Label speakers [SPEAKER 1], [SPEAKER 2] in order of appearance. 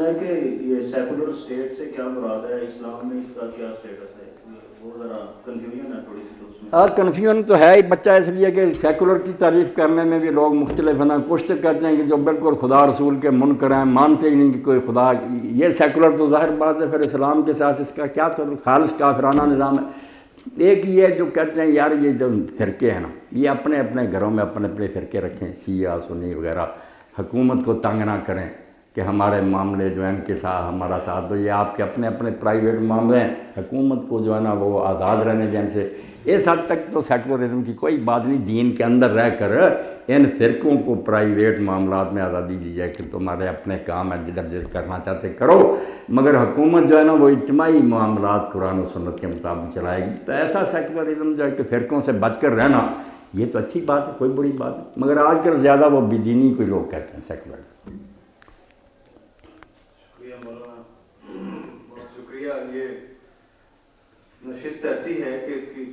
[SPEAKER 1] Question ہے کہ یہ سیکولر اسٹیٹ سے کیا مراد ہے، اسلام میں اس کا کیا اسٹیٹس ہے؟ وہ ذرا کنفیوژن ہے تھوڑی سی تو اس میں۔
[SPEAKER 2] کنفیوژن تو ہے ہی بچہ، اس لیے کہ سیکولر کی تعریف کرنے میں بھی لوگ مختلف ہیں نا۔ کچھ تو کہتے ہیں کہ جو بالکل خدا رسول کے منکر ہیں، مانتے ہی نہیں کہ کوئی خدا، یہ سیکولر تو ظاہر بات ہے پھر اسلام کے ساتھ اس کا کیا تعلق، خالص کافرانہ نظام ہے۔ ایک یہ جو کہتے ہیں یار یہ جو فرقے ہیں نا، یہ اپنے اپنے گھروں میں اپنے اپنے فرقے رکھیں، شیعہ سنی وغیرہ، حکومت کو تنگ نہ کریں کہ ہمارے معاملے جو ہیں ان کے ساتھ ہمارا ساتھ دو، یہ آپ کے اپنے اپنے پرائیویٹ معاملے ہیں، حکومت کو جو ہے نا وہ آزاد رہنے دیں سے۔ اس حد تک تو سیکولرزم کی کوئی بات نہیں، دین کے اندر رہ کر ان فرقوں کو پرائیویٹ معاملات میں آزادی دی جائے کہ تمہارے اپنے کام ہیں، جدھر جدھر کرنا چاہتے کرو، مگر حکومت جو ہے نا وہ اجتماعی معاملات قرآن و سنت کے مطابق چلائے گی۔ تو ایسا سیکولرزم جو ہے کہ فرقوں سے بچ کر رہنا، یہ تو اچھی بات ہے، کوئی بری بات ہے، مگر آج کل زیادہ وہ بے دینی کوئی لوگ کہتے ہیں سیکولر۔
[SPEAKER 3] شکریہ مولانا، بہت شکریہ۔ یہ نشست ایسی ہے کہ اس کی